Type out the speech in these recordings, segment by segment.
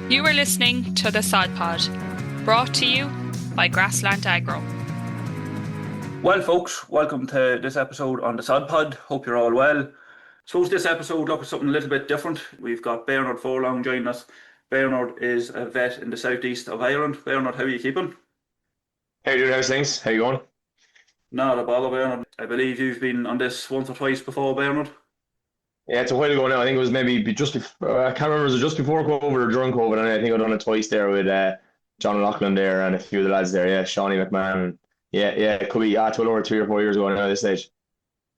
You are listening to the Sod Pod, brought to you by Grassland Agro. Well, folks, welcome to this episode on the Sod Pod. Hope you're all well. Suppose this episode look at something a little bit different. We've got Bernard Furlong joining us. Bernard is a vet in the southeast of Ireland. Bernard, how are you keeping? How you doing? How's things? How you going? Not a bother, Bernard. I believe you've been on this once or twice before, Bernard. Yeah, it's a while ago now. I think it was maybe just before, I can't remember, was it just before COVID or during COVID? And I think I've done it twice there with John O'Loughlin there and a few of the lads there. Yeah, Shawnee McMahon. Yeah, it could be 12 or 3 or 4 years ago now at this stage.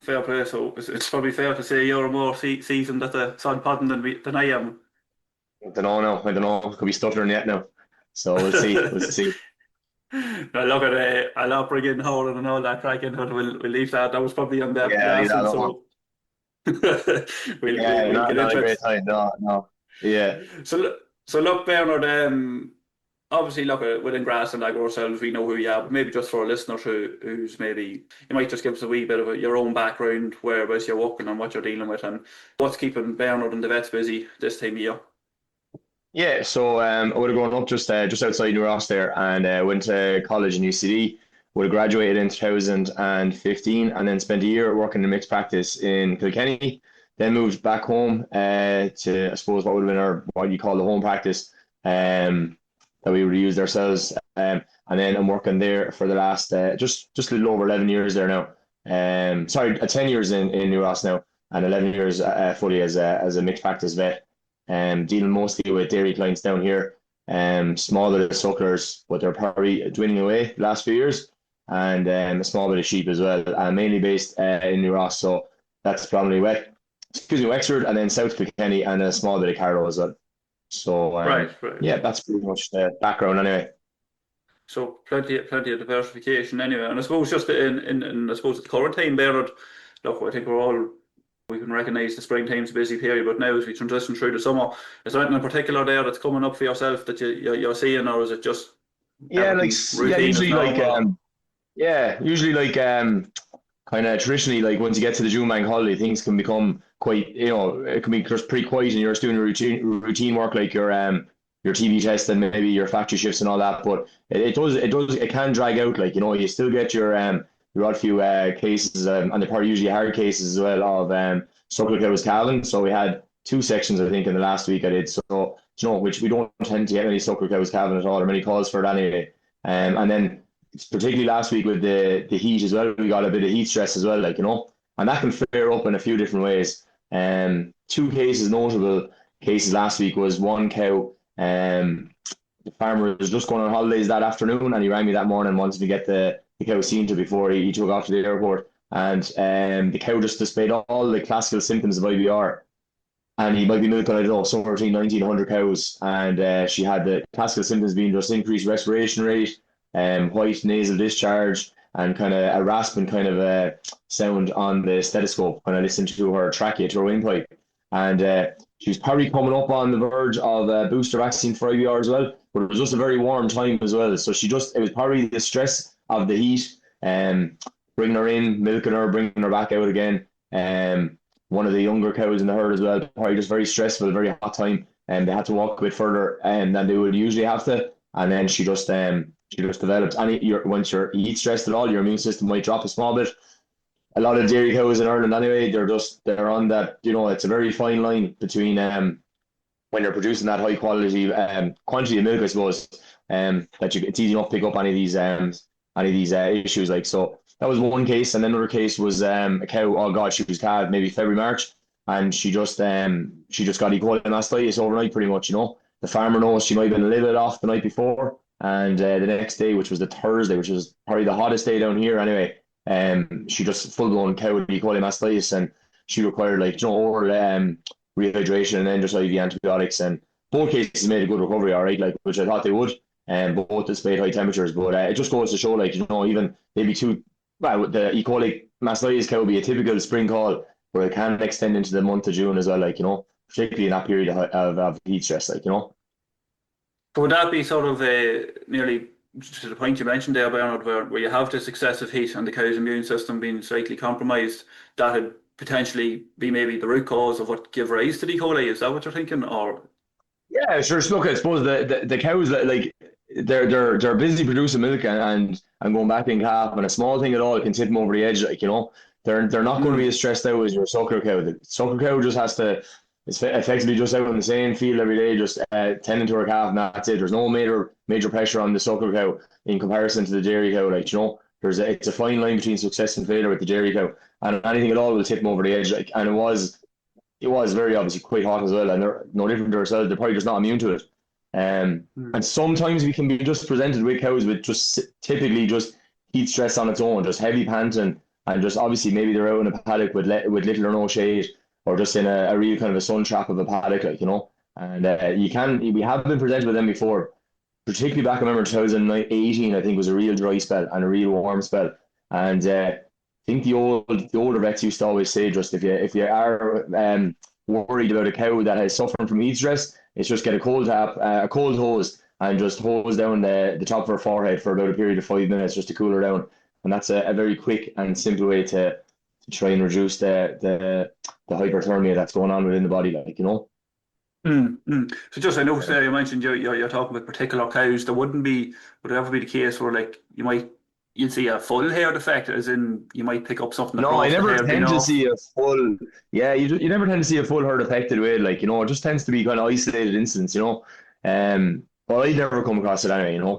Fair play. So it's probably fair to say you're more seasoned at the Sod Podding than I am. I don't know now. I don't know. It could be stuttering yet now. So we'll see. We'll see. Now look at it. I'll not bring in Howard and all that crack into it. We'll leave that. That was probably on the Yeah, so we'll not get a into great it. time. No. Yeah. So look, Bernard. Obviously, look within Grassland Agro ourselves, we know who you are, but maybe just for our listeners who's maybe you might just give us a wee bit of your own background, whereabouts you're working and what you're dealing with, and what's keeping Bernard and the vets busy this time of year. Yeah, so I would have grown up just outside New Ross there, and went to college in UCD. Would have graduated in 2015, and then spent a year working in mixed practice in Kilkenny. Then moved back home to I suppose what would have been what you call the home practice that we would have used ourselves. And then I'm working there for the last just a little over 11 years there now. 10 years in New Ross now, and 11 years fully as a mixed practice vet. Dealing mostly with dairy clients down here, small bit of sucklers, but they're probably dwindling away the last few years, and a small bit of sheep as well, mainly based in New Ross. So that's probably Wexford, and then South Kilkenny, and a small bit of Carlow as well. So Right. yeah, that's pretty much the background anyway. So plenty of diversification anyway, and I suppose just in I suppose the current time, Bernard. Look, I think we can recognise the springtime's a busy period, but now as we transition through the summer, is there anything in particular there that's coming up for yourself that you're seeing, or is it just Yeah, like routine as usually normal? kind of traditionally, like once you get to the June bank holiday, things can become quite, it can be just pretty quiet, and you're just doing routine work like your TV test and maybe your factory shifts and all that. But it can drag out. Like you still get your odd few cases, and they're probably usually hard cases as well of suckle cows calving. So we had 2 sections I think in the last week I did. So which we don't tend to get many suckle cows calving at all, or many calls for it anyway. And then particularly last week with the heat as well, we got a bit of heat stress as well, and that can flare up in a few different ways. 2 notable cases last week was one cow. The farmer was just going on holidays that afternoon, and he rang me that morning, wanted to get the cow seen to before he took off to the airport. And the cow just displayed all the classical symptoms of IBR. And he might be milking, I don't know, somewhere between 90 and 100 cows. And she had the classical symptoms being just increased respiration rate, white nasal discharge, and kind of a rasping kind of a sound on the stethoscope when I listened to her trachea, to her windpipe. And she was probably coming up on the verge of a booster vaccine for IBR as well, but it was just a very warm time as well. So it was probably the stress of the heat, bringing her in, milking her, bringing her back out again. One of the younger cows in the herd as well, probably just very stressful, very hot time, and they had to walk a bit further than they would usually have to. And then she just developed. Once you're heat stressed at all, your immune system might drop a small bit. A lot of dairy cows in Ireland anyway, they're on that, it's a very fine line between when you're producing that high quality quantity of milk, I suppose, it's easy enough to pick up any of these issues. Like, so that was one case, and then another case was a cow. Oh God, she was calved maybe February, March, and she just got E. coli mastitis overnight, pretty much. The farmer knows she might have been a little bit off the night before, and the next day, which was the Thursday, which was probably the hottest day down here anyway, she just full blown cow with E. coli mastitis, and she required oral rehydration and then just IV antibiotics. And both cases made a good recovery, all right, which I thought they would, and both displayed high temperatures. But it just goes to show, even maybe the E. coli mastitis cow would be a typical spring call, but it can extend into the month of June as well, particularly in that period of heat stress, So would that be sort of nearly to the point you mentioned there, Bernard, where you have this excessive heat and the cow's immune system being slightly compromised, that would potentially be maybe the root cause of what give rise to the E. coli? Is that what you're thinking, or? Yeah, sure. So look, I suppose the cows like they're busy producing milk and going back in calf, and a small thing at all can tip them over the edge. Like, they're not going to be Mm. as stressed out as your sucker cow. The sucker cow just has to it's effectively just out in the same field every day, just tending to her calf, and that's it. There's no major pressure on the sucker cow in comparison to the dairy cow. Like, it's a fine line between success and failure with the dairy cow, and anything at all will tip them over the edge. Like, and it was very obviously quite hot as well, and they're no different to ourselves. They're probably just not immune to it. Mm. And sometimes we can be just presented with cows with just typically just heat stress on its own, just heavy panting, and just obviously maybe they're out in a paddock with little or no shade, or just in a real kind of a sun trap of a paddock, like. And we have been presented with them before, particularly back. I remember 2018, I think, was a real dry spell and a real warm spell, and I think the older vets used to always say, just if you are worried about a cow that is suffering from heat stress, it's just get a cold tap, a cold hose, and just hose down the top of her forehead for about a period of 5 minutes just to cool her down. And that's a very quick and simple way to try and reduce the hyperthermia that's going on within the body, like. Mm, mm. So just I noticed there you mentioned you're talking about particular cows. Would it ever be the case where like you'd see a full hair defect, as in you might pick up something No, I across the never hair being tend to off? see a full. Yeah, you never tend to see a full herd affected way. Like, it just tends to be kind of isolated incidents. Well, I never come across it anyway.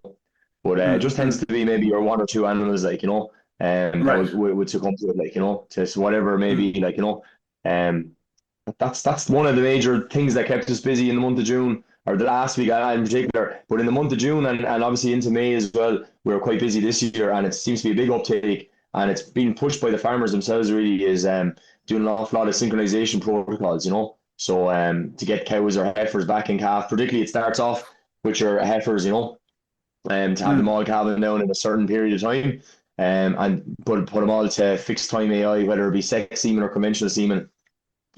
But it Mm, just tends mm. to be maybe your one or two animals, that Right. would succumb to it, to whatever maybe, Mm, um, that's one of the major things that kept us busy in the month of June, or the last week in particular. But in the month of June and obviously into May as well, we were quite busy this year, and it seems to be a big uptake, and it's being pushed by the farmers themselves. Really, is doing an awful lot of synchronization protocols. So to get cows or heifers back in calf, particularly it starts off with your heifers, to have them mm. all calving down in a certain period of time, and put them all to fixed time AI, whether it be sex semen or conventional semen.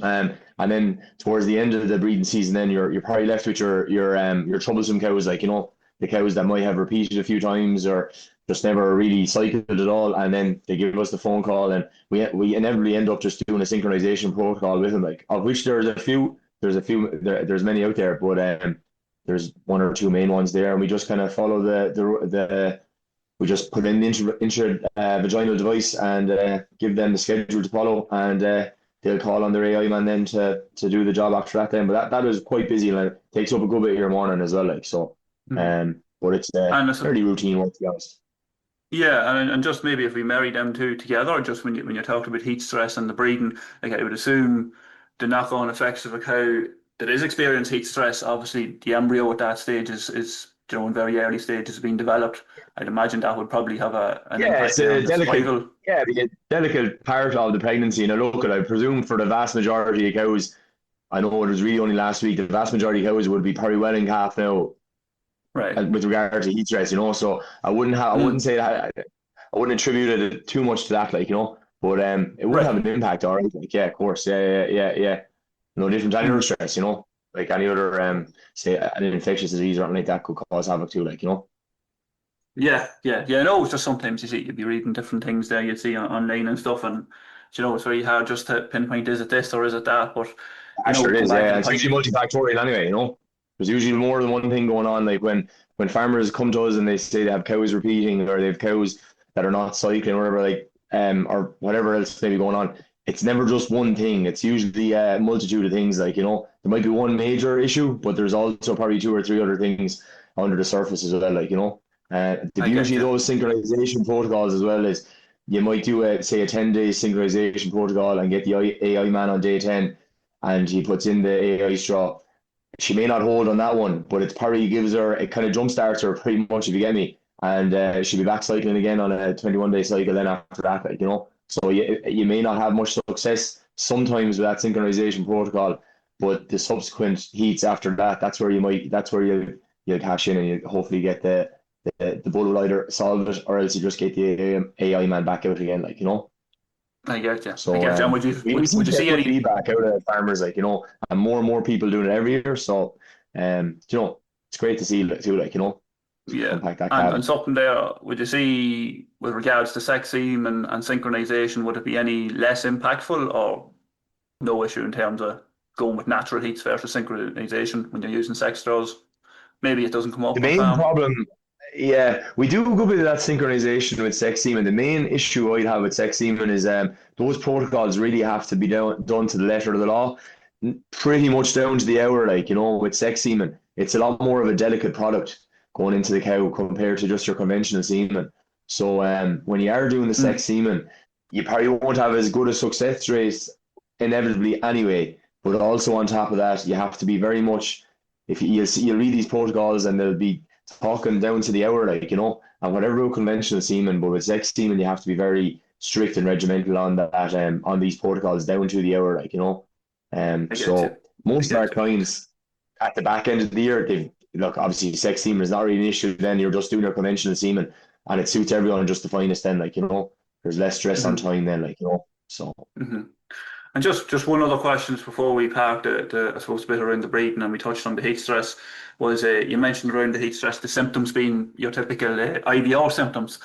And then towards the end of the breeding season, then you're probably left with your troublesome cows, the cows that might have repeated a few times or just never really cycled at all, and then they give us the phone call, and we inevitably end up just doing a synchronization protocol with them, like, of which there's many out there, but there's one or two main ones there, and we just kind of follow the we just put in the vaginal device and give them the schedule to follow, and they'll call on their AI man then to do the job after that then. But that is quite busy, and it takes up a good bit of your morning as well, like, so. Mm. But it's And listen, fairly routine work, to be honest. yeah, and just maybe if we marry them two together, just when you talked about heat stress and the breeding, like I would assume the knock-on effects of a cow that is experiencing heat stress, obviously the embryo at that stage is in very early stages of being developed. I'd imagine that would probably have an Yeah, impact it's there a on the delicate, survival. yeah, the delicate part of the pregnancy. And look, I presume for the vast majority of cows, I know it was really only last week, the vast majority of cows would be probably well in calf now, Right. with regard to heat stress. So I wouldn't Mm. say that, I wouldn't attribute it too much to that, like. But it would have Right. an impact, all right. Like, yeah, of course, yeah, yeah, yeah, yeah. No different to any other Mm. stress. Like any other say an infectious disease or anything like that could cause havoc too, like. Yeah, yeah, yeah. No, it's just sometimes you'd be reading different things there you'd see online and stuff, and it's very hard just to pinpoint, is it this or is it that? But Sure it come is, back to yeah. the It's point. usually multifactorial anyway. There's usually more than one thing going on. Like when farmers come to us and they say they have cows repeating or they have cows that are not cycling or whatever, like or whatever else may be going on. It's never just one thing. It's usually a multitude of things. Like, there might be one major issue, but there's also probably two or three other things under the surface as well. Like. The I get beauty of you. those synchronization protocols as well is you might do say a 10-day synchronization protocol and get the AI man on day 10, and he puts in the AI straw. She may not hold on that one, but it probably gives her, it kind of jumpstarts her pretty much, if you get me. And she'll be back cycling again on a 21-day cycle then after that, like. So you may not have much success sometimes with that synchronization protocol, but the subsequent heats after that, that's where you'll cash in, and you hopefully get the bull will either solve it, or else you just get the AI man back out again, like. I get you. I So get you. And would you we seem would you to get see good any? feedback out of farmers, like, and more people doing it every year. So it's great to see too, like, Yeah, impact that and cabin. something there. Would you see with regards to sex seam and synchronization? Would it be any less impactful or no issue in terms of? going with natural heats versus synchronization when you're using sex draws? Maybe it doesn't come The up on main farm. problem, yeah, we do a good bit of that synchronization with sex semen. The main issue I'd have with sex semen is those protocols really have to be done to the letter of the law, pretty much down to the hour. Like, with sex semen, it's a lot more of a delicate product going into the cow compared to just your conventional semen. So when you are doing the sex Mm. semen, you probably won't have as good a success rate inevitably anyway. But also on top of that, you have to be very much, if you'll read these protocols and they'll be talking down to the hour, like, and whatever conventional semen, but with sex semen, you have to be very strict and regimental on that, on these protocols down to the hour, like, I get you. so I most of our get you. clients at the back end of the year, they look, obviously sex semen is not really an issue, then you're just doing your conventional semen, and it suits everyone just the finest then, like, there's less stress on Hmm. time then, like, so. Hmm. And just one other question before we park I suppose, a bit around the breeding, and we touched on the heat stress, was you mentioned around the heat stress, the symptoms being your typical IBR symptoms.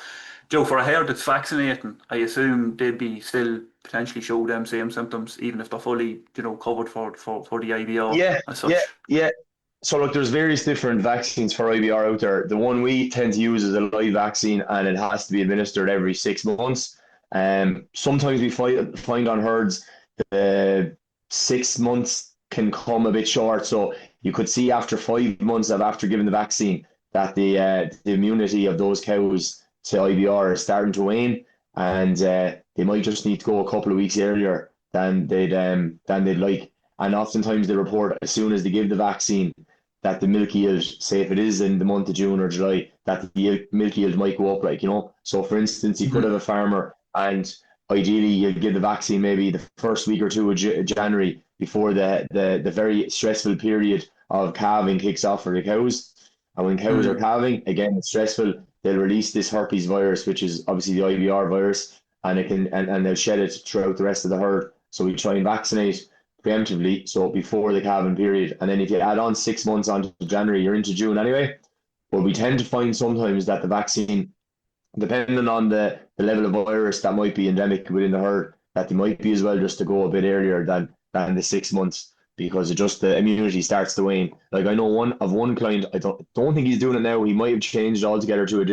Joe, for a herd that's vaccinating, I assume they'd be still potentially show them same symptoms, even if they're fully, covered for the IBR Yeah, as yeah, such. yeah. So look, there's various different vaccines for IBR out there. The one we tend to use is a live vaccine, and it has to be administered every 6 months. Sometimes we find on herds the 6 months can come a bit short. So you could see after 5 months of after giving the vaccine that the immunity of those cows to IBR is starting to wane, and they might just need to go a couple of weeks earlier than they'd like. And oftentimes they report as soon as they give the vaccine that the milk yield, say if it is in the month of June or July, that the milk yield might go up, like, So for instance, you could have Hmm. a farmer and ideally you give the vaccine maybe the first week or two of January before the very stressful period of calving kicks off for the cows. And when cows are Hmm. calving, again, it's stressful. They'll release this herpes virus, which is obviously the IBR virus, and and they'll shed it throughout the rest of the herd. So we try and vaccinate preemptively, so before the calving period. And then if you add on 6 months onto January, you're into June anyway. But we tend to find sometimes that the vaccine, depending on the level of virus that might be endemic within the herd, that they might be as well just to go a bit earlier than the 6 months because it just the immunity starts to wane. Like I know one client, I don't think he's doing it now. He might have changed altogether to a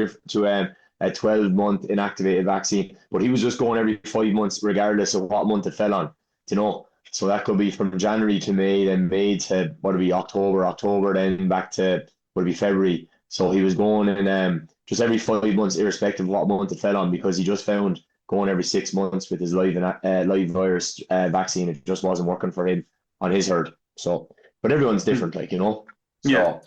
12-month inactivated vaccine, but he was just going every 5 months, regardless of what month it fell on. You know, so that could be from January to May, then May to what would be October, then back to what would be February. So he was going in just every 5 months, irrespective of what month it fell on, because he just found going every 6 months with his live virus vaccine, it just wasn't working for him on his herd. So, but everyone's Hmm. different, like Yeah. So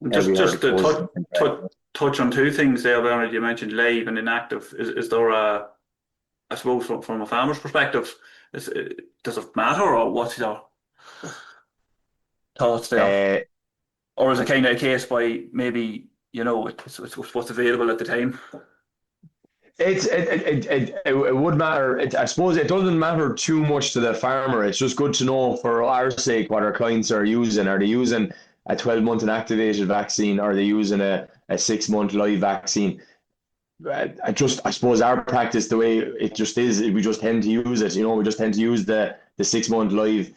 Just every herd, I just to suppose, is different. touch on two things there, Bernard. You mentioned live and inactive. Is there a, I suppose from a farmer's perspective, does it matter, or what's your thoughts there? Uh, Or is it kind of a case by maybe, it's what's available at the time? it would matter. I suppose it doesn't matter too much to the farmer. It's just good to know for our sake what our clients are using. Are they using a 12-month inactivated vaccine? Are they using a 6-month live vaccine? I suppose our practice, the way it just is, we just tend to use it. We just tend to use the 6-month live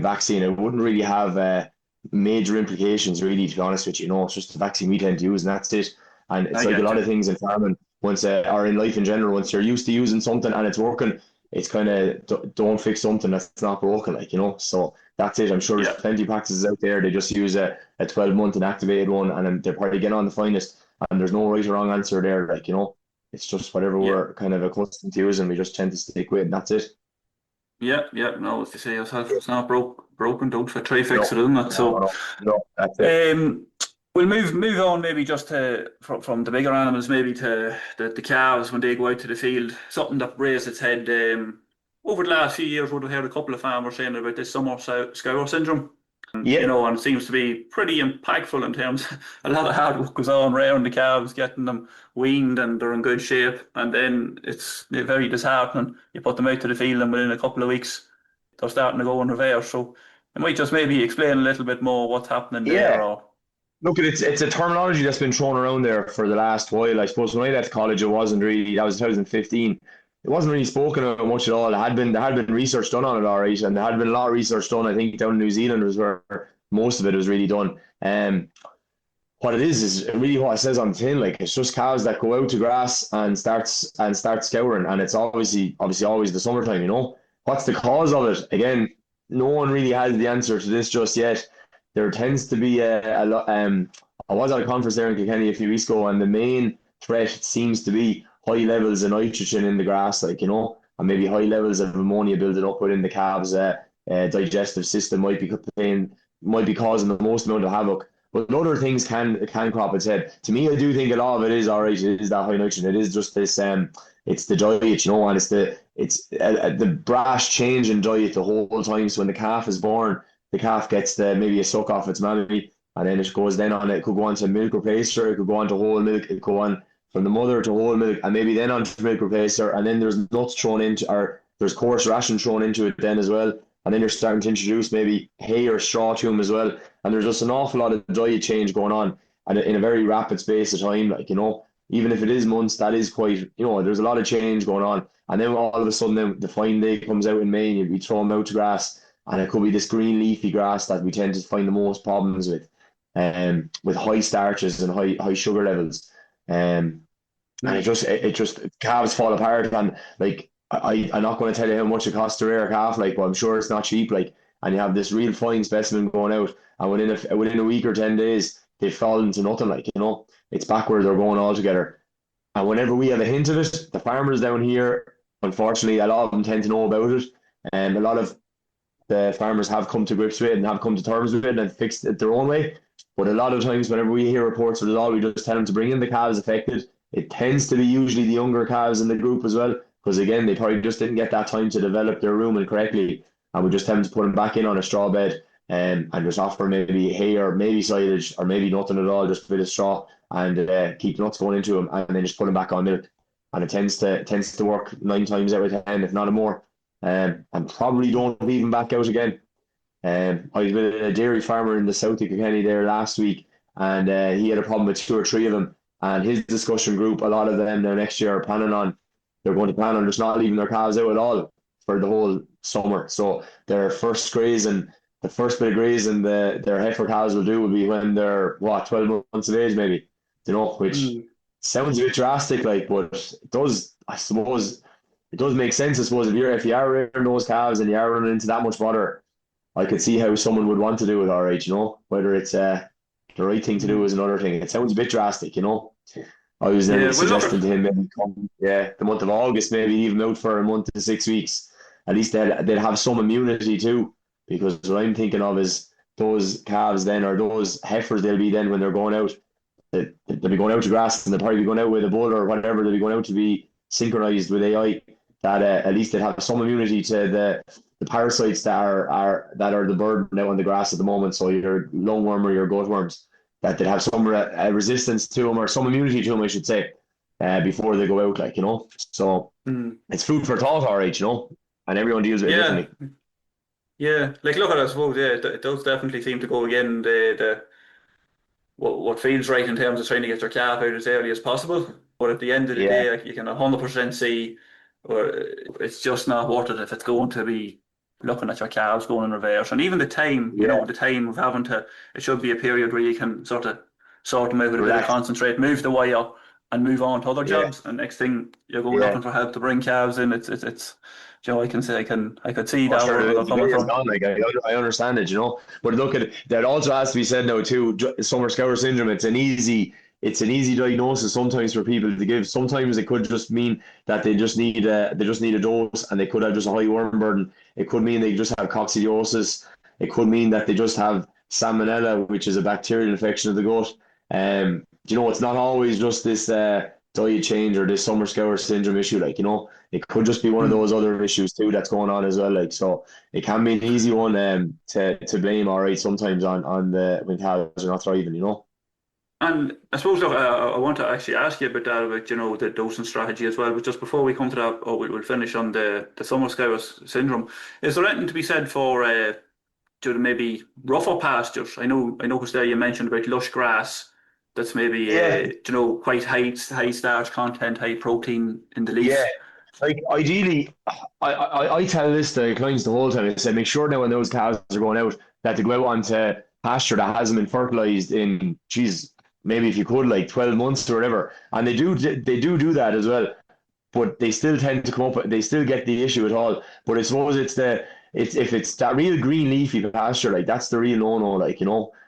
vaccine. It wouldn't really have major implications, really, to be honest with you. It's just the vaccine we tend to use, and that's it. And it's I like a get lot you. of things in farming, once or in life in general, once you're used to using something and it's working, it's kind of don't fix something that's not broken, So that's it. I'm sure there's Yeah. plenty of practices out there. They just use a 12-month inactivated one, and then they're probably getting on the finest. And there's no right or wrong answer there, it's just whatever Yeah. we're kind of accustomed to using, we just tend to stick with, and that's it. Yeah. Yeah. No, as you say yourself, it's not broken. Don't try fix No, it, isn't it? no, So, no, no, that's it. um, we'll move on maybe just to from the bigger animals maybe to the calves when they go out to the field. Something that raised its head over the last few years. Would have heard a couple of farmers saying about this summer scour syndrome. Yeah, And it seems to be pretty impactful in terms a lot of hard work goes on around the calves, getting them weaned and they're in good shape. And then it's very disheartening. You put them out to the field and within a couple of weeks, they're starting to go in reverse. So you might just maybe explain a little bit more what's happening there yeah. or Look, it's a terminology that's been thrown around there for the last while. I suppose when I left college, it wasn't really. That was 2015. it wasn't really spoken about much at all. There had been research done on it, all right, and there had been a lot of research done. I think down in New Zealand was where most of it was really done. What it is really what it says on the tin. Like it's just cows that go out to grass and start scouring, and it's obviously always the summertime. What's the cause of it? Again, no one really has the answer to this just yet. There tends to be a lot. I was at a conference there in Kilkenny a few weeks ago, and the main threat seems to be high levels of nitrogen in the grass, and maybe high levels of ammonia building up within the calves' digestive system might be causing the most amount of havoc. But other things can crop its head. To me, I do think a lot of it is all right. It is that high nitrogen. It is just this. It's the diet, and the brash change in diet the whole time. So when the calf is born, the calf gets maybe a suck off its mammy, and then it goes then on. It could go on to milk replacer. It could go on to whole milk. It could go on from the mother to whole milk, and maybe then on to milk replacer. And then there's nuts thrown into, or there's coarse ration thrown into it then as well. And then you're starting to introduce maybe hay or straw to them as well. And there's just an awful lot of diet change going on, and in a very rapid space of time. Even if it is months, that is quite, there's a lot of change going on. And then all of a sudden, then the fine day comes out in May, and we throw them out to grass, and it could be this green leafy grass that we tend to find the most problems with high starches and high sugar levels. And it just calves fall apart. And I'm not going to tell you how much it costs to rear a calf, but I'm sure it's not cheap. And you have this real fine specimen going out, and within a week or 10 days, they've fallen into nothing. It's back where they're going altogether. And whenever we have a hint of it, the farmers down here, unfortunately, a lot of them tend to know about it, and a lot of the farmers have come to grips with it and have come to terms with it and fixed it their own way. But a lot of times, whenever we hear reports of it all, we just tell them to bring in the calves affected. It tends to be usually the younger calves in the group as well, because again, they probably just didn't get that time to develop their rumen correctly, and we just tell them to put them back in on a straw bed, and just offer maybe hay or maybe silage or maybe nothing at all, just a bit of straw, and keep nuts going into them, and then just put them back on milk. And it tends to work 9 times out of 10, if not more. And probably don't leave them back out again. I was with a dairy farmer in the south of Kilkenny there last week, and he had a problem with 2 or 3 of them. And his discussion group, a lot of them now next year they're going to plan on just not leaving their calves out at all for the whole summer. So their first grazing, the first bit of grazing their heifer cows will do will be when they're 12 months of age, maybe, which sounds a bit drastic, but it does, I suppose, it does make sense. I suppose if you are rearing those calves and you are running into that much water, I could see how someone would want to do it, all right, whether it's the right thing to do is another thing. It sounds a bit drastic, I was suggesting to him maybe the month of August, maybe leave them out for a month to 6 weeks. At least they'd have some immunity too, because what I'm thinking of is those calves then, or those heifers, they'll be then when they're going out, they'll be going out to grass, and they'll probably be going out with a bull or whatever. They'll be going out to be synchronized with AI. That at least they'd have some immunity to the parasites that are the burden out on the grass at the moment. So your lungworm or your gutworms, that they'd have some resistance to them, or some immunity to them, I should say, before they go out, So it's food for thought, all right, and everyone deals with it differently. Yeah, look at it, I suppose, it does definitely seem to go again, what feels right in terms of trying to get your calf out as early as possible. But at the end of the day, you can 100% see, or it's just not worth it if it's going to be looking at your calves going in reverse. And even the time, the time of having to, it should be a period where you can sort them out with a bit of concentrate, move the wire, and move on to other jobs. And next thing, you're going looking for help to bring calves in. It's I can say I could see that where they're coming from. I understand it, But look at it. That also has to be said now too. Summer scour syndrome. It's an easy diagnosis sometimes for people to give. Sometimes it could just mean that they just need a dose, and they could have just a high worm burden. It could mean they just have coccidiosis. It could mean that they just have salmonella, which is a bacterial infection of the gut. It's not always just this diet change or this summer scour syndrome issue. It could just be one of those other issues too that's going on as well. So it can be an easy one to blame, all right, sometimes on the when calves are not thriving, And I suppose, look, I want to actually ask you about that, about, the dosing strategy as well. But just before we come to that, we'll finish on the summer scour syndrome. Is there anything to be said for maybe rougher pastures? I know, because there you mentioned about lush grass that's maybe quite high starch content, high protein in the leaf. Like ideally, I tell this to clients the whole time. I said, make sure now when those cows are going out that they go out onto pasture that hasn't been fertilized in, geez, maybe if you could, like 12 months or whatever. And they do that as well. But they still tend to come up. They still get the issue at all. But I suppose it's if it's that real green leafy pasture, like that's the real no-no, like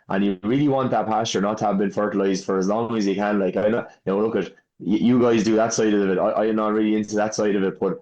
and you really want that pasture not to have been fertilized for as long as you can. Like I know, look at you guys do that side of it. I'm not really into that side of it, but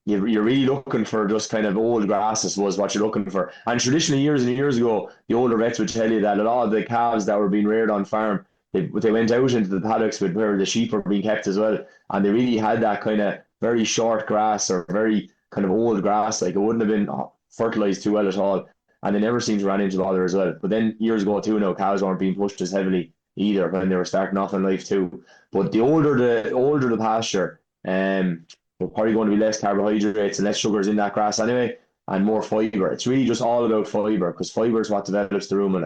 you're really looking for just kind of old grass, I suppose, what you're looking for. And traditionally, years and years ago, the older vets would tell you that a lot of the calves that were being reared on farm, they went out into the paddocks with where the sheep were being kept as well, and they really had that kind of very short grass or very kind of old grass, like it wouldn't have been fertilized too well at all, and they never seemed to run into bother as well. But then years ago too, now cows weren't being pushed as heavily either when they were starting off in life too. But the older the pasture, there's probably going to be less carbohydrates and less sugars in that grass anyway, and more fiber. It's really just all about fiber because fiber is what develops the rumen,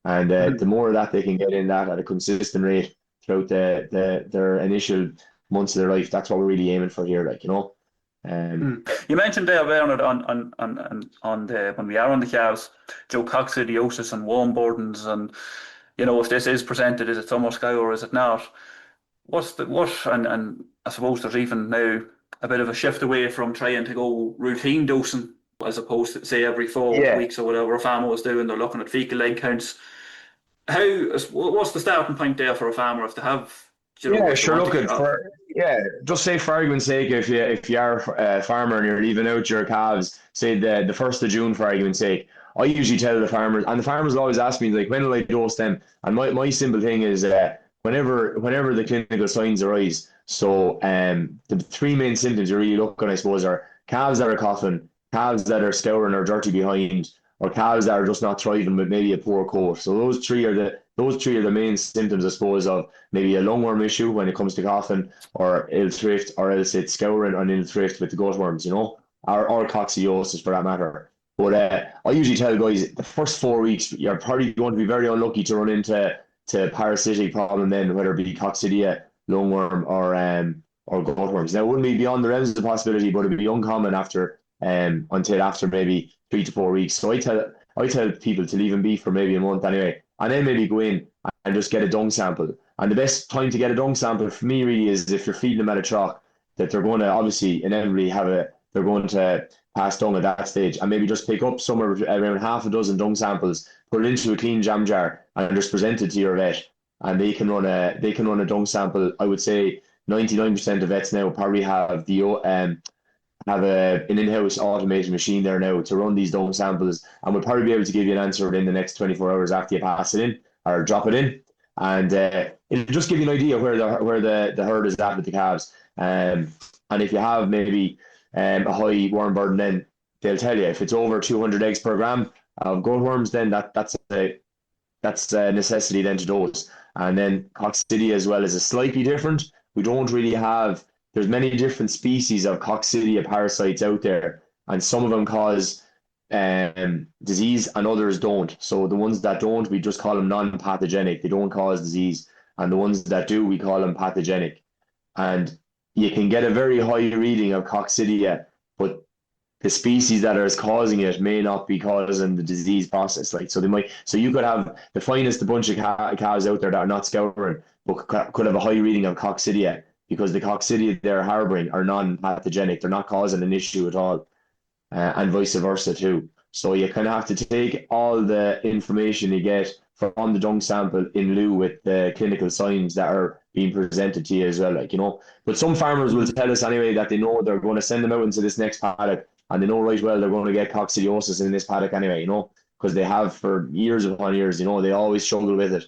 and the more of that they can get in that at a consistent rate throughout their initial months of their life, that's what we're really aiming for here, You mentioned there, Bernard, on the when we are on the calves, coccidiosis and warm burdens, and if this is presented, is it summer scour or is it not? And I suppose there's even now a bit of a shift away from trying to go routine dosing as opposed to say every 4 weeks or whatever a farmer was doing. They're looking at fecal leg counts. What's the starting point there for a farmer if they have? Yeah, sure. Just say for argument's sake, if you are a farmer and you're leaving out your calves, say the 1st of June for argument's sake, I usually tell the farmers, and the farmers will always ask me like, when will I dose them? And my simple thing is whenever the clinical signs arise. So the three main symptoms you're really looking, I suppose, are calves that are coughing, calves that are scouring or dirty behind, or calves that are just not thriving with maybe a poor coat. So those three are the main symptoms, I suppose, of maybe a lungworm issue when it comes to coughing, or ill thrift, or else it's scouring on ill thrift with the gutworms, or coccidiosis for that matter. But I usually tell guys the first 4 weeks you're probably going to be very unlucky to run into parasitic problem then, whether it be coccidia, lungworm, or gutworms. Now it wouldn't be beyond the realms of the possibility, but it'd be uncommon until after maybe 3 to 4 weeks. So I tell people to leave them be for maybe a month anyway, and then maybe go in and just get a dung sample. And the best time to get a dung sample for me really is if you're feeding them at a trough, that they're going to obviously inevitably they're going to pass dung at that stage, and maybe just pick up somewhere around half a dozen dung samples, put it into a clean jam jar, and just present it to your vet, and they can run a dung sample. I would say 99% of vets now probably have an in-house automated machine there now to run these dung samples, and we'll probably be able to give you an answer within the next 24 hours after you pass it in or drop it in, and it'll just give you an idea where the herd is at with the calves. And if you have maybe a high worm burden, then they'll tell you if it's over 200 eggs per gram of gutworms, then that's a necessity then to dose. And then coccidia as well is a slightly different. We don't really have. There's many different species of coccidia parasites out there, and some of them cause disease and others don't. So the ones that don't, we just call them non-pathogenic. They don't cause disease. And the ones that do, we call them pathogenic. And you can get a very high reading of coccidia, but the species that are causing it may not be causing the disease process. So you could have the finest bunch of cows out there that are not scouring, but could have a high reading of coccidia, because the coccidia they're harboring are non-pathogenic. They're not causing an issue at all, and vice versa too. So you kind of have to take all the information you get from the dung sample in lieu with the clinical signs that are being presented to you as well. But some farmers will tell us anyway that they know they're going to send them out into this next paddock, and they know right well they're going to get coccidiosis in this paddock anyway, because they have for years upon years. They always struggle with it.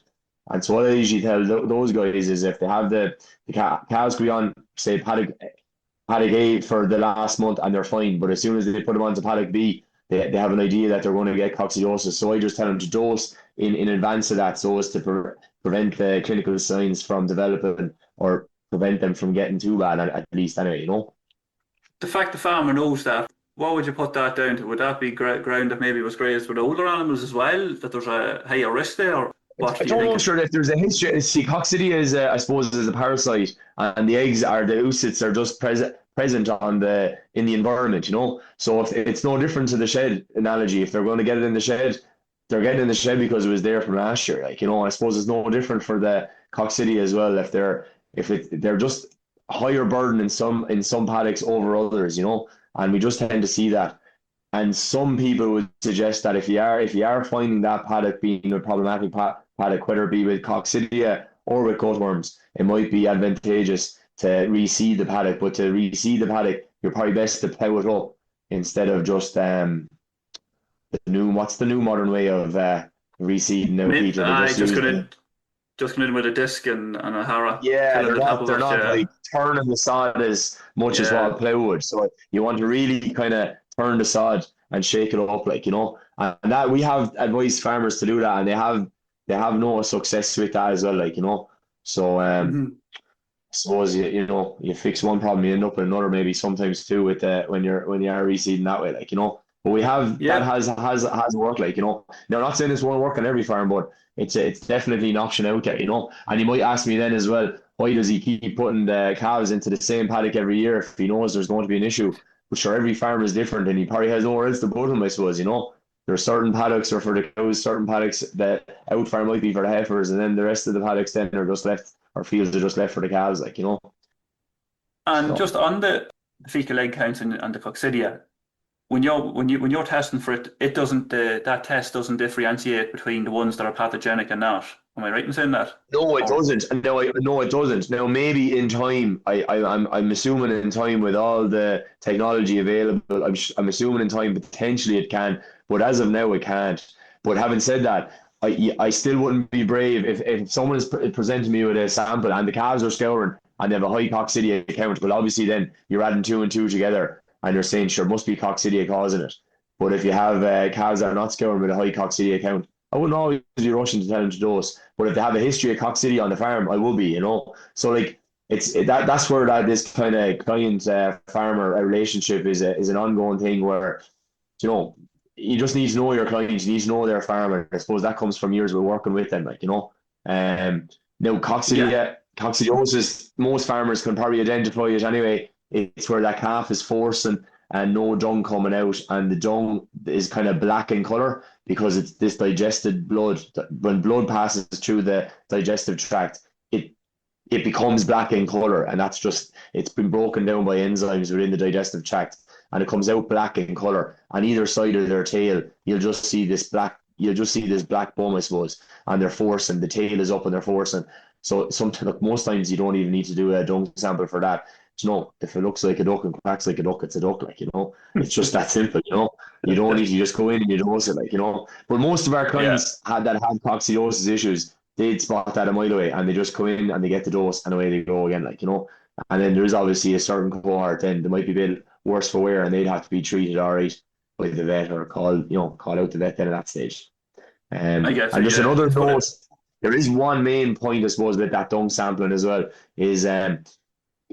And so what I usually tell those guys is if they have the cows go on, say, paddock A for the last month and they're fine, but as soon as they put them onto paddock B, they have an idea that they're going to get coccidiosis. So I just tell them to dose in advance of that, so as to prevent the clinical signs from developing, or prevent them from getting too bad, at least anyway. The fact the farmer knows that, what would you put that down to? Would that be ground that maybe was grazed with older animals as well, that there's a higher risk there? What I do you don't know, think? sure, if there's a history. See, coccidia is, I suppose, is a parasite, and the eggs are the oocysts are just present on the in the environment, you know. So if it's no different to the shed analogy, if they're going to get it in the shed, they're getting it in the shed because it was there from last year. Like, you know, I suppose it's no different for the coccidia as well. They're just higher burden in some paddocks over others, you know, and we just tend to see that. And some people would suggest that if you are finding that paddock being a problematic paddock, whether it be with coccidia or with cutworms, it might be advantageous to reseed the paddock. But to reseed the paddock, you're probably best to plough it up instead of just what's the new modern way of reseeding now, Peter? They I just use just come in with a disc and a harrow yeah, sitting on they're the top not of they're it. not Yeah, like turning the sod as much as what yeah. a plough would. So you want to really kind of turn the sod and shake it up, like, you know. And that we have advised farmers to do that, and they have no success with that as well, like, you know. So Hmm. I suppose you fix one problem, you end up with another maybe sometimes too with when you are reseeding that way, like, you know. But we have that Yeah, has worked, like, you know. Now, I'm not saying this won't work on every farm, but it's definitely an option out there, you know. And you might ask me then as well, why does he keep putting the calves into the same paddock every year if he knows there's going to be an issue? But sure, every farmer is different, and he probably has nowhere else to put them, I suppose, you know. There are certain paddocks are for the cows, certain paddocks that out farm might be for the heifers, and then the rest of the paddocks then are just left, or fields are just left for the calves, like, you know. and So just on the fecal egg counts and the coccidia, when you're testing for it, it doesn't that test doesn't differentiate between the ones that are pathogenic and not. Am I right in saying that? no, it Or doesn't. No, it doesn't. Now, maybe in time, I'm assuming in time with all the technology available, I'm assuming in time potentially it can, but as of now, it can't. But having said that, I still wouldn't be brave if someone is presenting me with a sample and the calves are scouring and they have a high coccidia count. Well, obviously, then you're adding two and two together and you're saying, sure, must be coccidia causing it. But if you have calves that are not scouring with a high coccidia count, I wouldn't always be rushing to tell them to dose. But if they have a history of coccidia on the farm, I will be, you know. So like that's where that this kind of client farmer relationship is an ongoing thing where you know you just need to know your clients, you need to know their farmer. I suppose that comes from years of working with them, like, you know. Um, Now yeah, coccidiosis, most farmers can probably identify it anyway. It's where that calf is forcing and no dung coming out, and the dung is kind of black in color because it's this digested blood. When blood passes through the digestive tract, it it becomes black in color, and that's just it's been broken down by enzymes within the digestive tract, and it comes out black in color. On either side of their tail, You'll just see this black bum, I suppose, and they're forcing. The tail is up, and they're forcing. So sometimes, like, most times, you don't even need to do a dung sample for that. You know, if it looks like a duck and quacks like a duck, it's a duck. Like, you know, it's just that simple. You know, you don't need to just go in and you dose it. Like, you know, but most of our yeah. clients have coccidiosis issues. They'd spot that a mile away, and they just come in and they get the dose, and away they go again. Like, you know, and then there's obviously a certain cohort. Then they might be a bit worse for wear, and they'd have to be treated all right by the vet or call out the vet then at that stage. I guess And just yeah. another It's what note, it. there is one main point, I suppose, with that dung sampling as well, is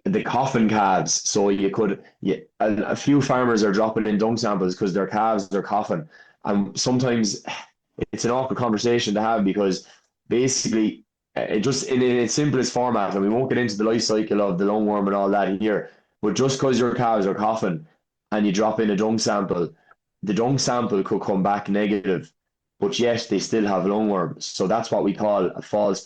the coffin calves. So a few farmers are dropping in dung samples because their calves are coughing. And sometimes it's an awkward conversation to have because basically, it just in its simplest format, and we won't get into the life cycle of the lungworm and all that here, but just because your calves are coughing and you drop in a dung sample, the dung sample could come back negative, but yet they still have lungworms. So that's what we call a false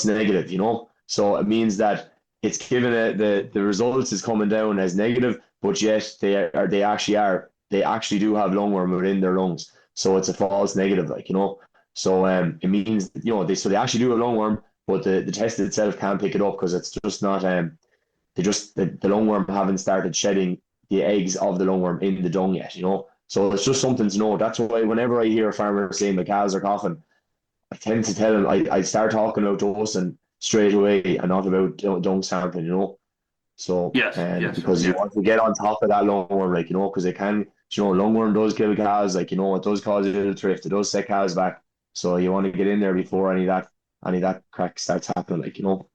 negative, you know. So it means that it's given the results is coming down as negative, but yet they actually do have lungworm within their lungs. So it's a false negative, like, you know. So it means they actually do have lungworm, but the test itself can't pick it up because it's just not the lungworm haven't started shedding the eggs of the lungworm in the dung yet, you know. So it's just something to know. That's why whenever I hear a farmer saying the cows are coughing, I tend to tell them I start talking about dosing straight away and not about dung sampling, you know. So Yes, yes, because you yeah. want to get on top of that lungworm, like, you know, because it can, lungworm does kill cows, like, you know, it does cause a little thrift, it does set cows back. So you want to get in there before any of that crack starts happening, like, you know.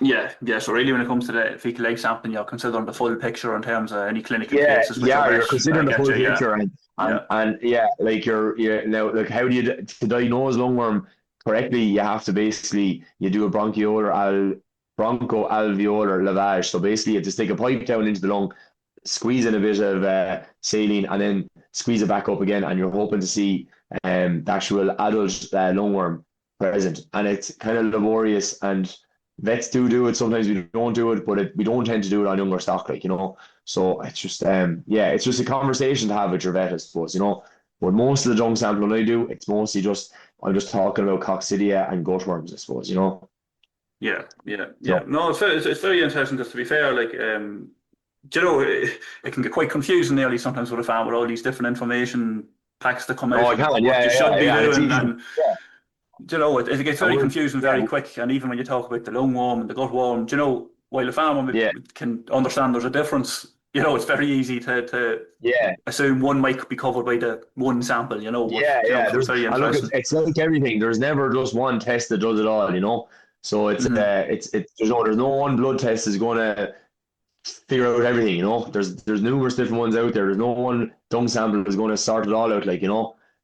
Yeah. So really, when it comes to the fecal leg sampling, you're considering the full picture in terms of any clinical cases with your you're vet. I considering the get full you. Yeah, picture, yeah, and like you're now, like, how do you to diagnose lungworm correctly? You have to basically you do a bronchoalveolar lavage. So basically, you have to stick a pipe down into the lung, squeeze in a bit of saline, and then squeeze it back up again, and you're hoping to see the actual adult lungworm present. And it's kind of laborious, and vets do it. Sometimes we don't do it, but we don't tend to do it on younger stock, like, So it's just it's just a conversation to have with your vet, I suppose, But most of the dung sampling I do, it's mostly just I'm just talking about coccidia and gutworms, I suppose, yeah. So No, it's very interesting. Because to be fair, like it can get quite confusing nearly sometimes with a farm with all these different information packs that come out I and can, what you should be and it's doing, easy. and Yeah, it gets and very confusing yeah, very quick. And even when you talk about the lungworm and the gutworm, while a farmer yeah, can understand there's a difference, it's very easy to yeah. assume one might be covered by the one sample, but so it's There's very and look, interesting. it's like everything. There's never just one test that does it all. So Hmm. there's no one blood test is going to figure out everything. There's numerous different ones out there. There's no one dung sample that's going to sort it all out.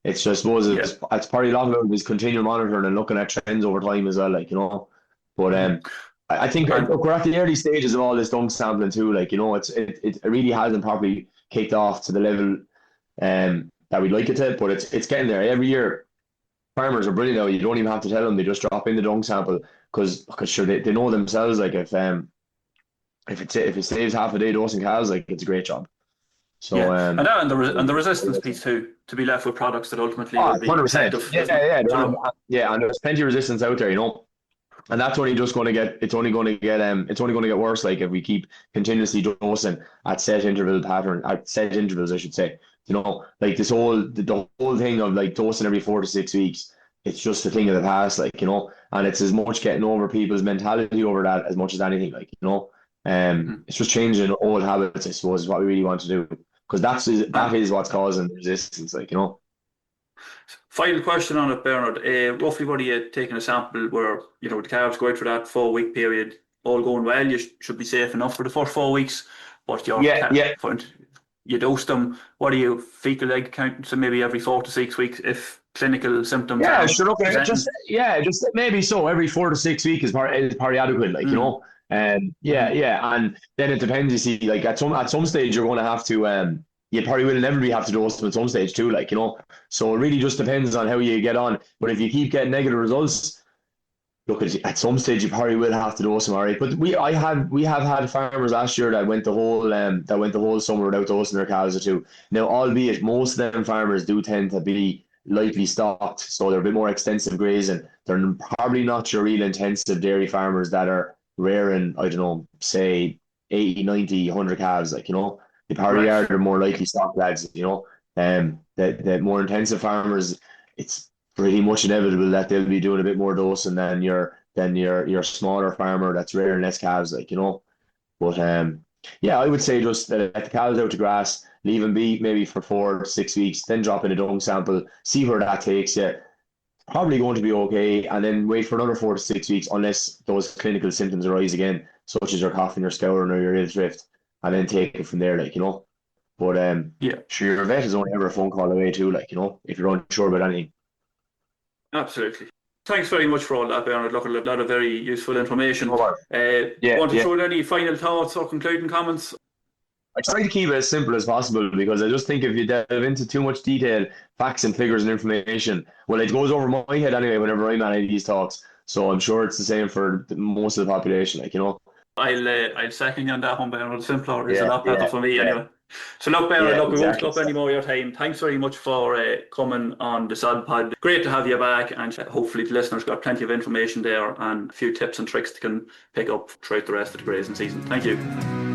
It's just, I suppose Yeah. it's probably a lot of it is continual monitoring and looking at trends over time as well. But Hmm. I think And look, we're at the early stages of all this dung sampling too. It really hasn't probably kicked off to the level that we'd like it to, but it's getting there every year. Farmers are brilliant now. You don't even have to tell them; they just drop in the dung sample because sure they know themselves. Like if it saves half a day dosing cows, like it's a great job. So yeah, and the resistance piece too, to be left with products that ultimately will be 100%. effective, Yeah, isn't it? and there's plenty of resistance out there. And that's only just going to get it's only going to get worse, like if we keep continuously dosing at set intervals, I should say. Like the whole thing of like dosing every 4 to 6 weeks, it's just a thing of the past, and it's as much getting over people's mentality over that as much as anything, Mhm. it's just changing old habits, I suppose, is what we really want to do, because that And is what's causing resistance, final question on it, Bernard. Roughly, what are you taking a sample where the calves go out for that 4 week period, all going well? You should be safe enough for the first 4 weeks, but Yeah, yeah. you dose them. What are you fecal leg count? So maybe every 4 to 6 weeks, if clinical symptoms Yeah, aren't sure. Okay, presenting. just maybe so. Every 4 to 6 weeks is probably adequate, Mm. And Hmm. and then it depends. You see, like at some stage you're going to have to you probably will inevitably have to dose them at some stage too, So it really just depends on how you get on. But if you keep getting negative results, look at some stage you probably will have to dose them, all right. But we have had farmers last year that went the whole summer without dosing their cows or two. Now, albeit most of them farmers do tend to be lightly stocked, so they're a bit more extensive grazing. They're probably not your real intensive dairy farmers that are rearing, I don't know, say 80, 90, 100 calves, They probably Right. are the more lightly stocked lads. The more intensive farmers, it's pretty much inevitable that they'll be doing a bit more dosing than your smaller farmer that's rearing less calves, But yeah, I would say just let the cows out to grass, leave them be maybe for 4 to 6 weeks, then drop in a dung sample, see where that takes you. Probably going to be okay, and then wait for another 4 to 6 weeks unless those clinical symptoms arise again, such as your coughing, your scouring, or your ill drift, and then take it from there, But Yeah. sure, your vet is only ever a phone call away too, if you're unsure about anything. Absolutely. Thanks very much for all that, Bernard. Look, a lot of very useful information. No bother. Yeah, Want to yeah. throw in any final thoughts or concluding comments? I try to keep it as simple as possible because I just think if you delve into too much detail, facts and figures and information, well, it goes over my head anyway whenever I'm at any of these talks. So I'm sure it's the same for most of the population, I'll second you on that one, Bernard. Simpler is a Yeah, lot better yeah, for me yeah, anyway. So look, Bernard, yeah, look, we won't take exactly. up any more of your time. Thanks very much for coming on the Sod Pod. Great to have you back, and hopefully the listeners got plenty of information there and a few tips and tricks they can pick up throughout the rest of the grazing season. Thank you.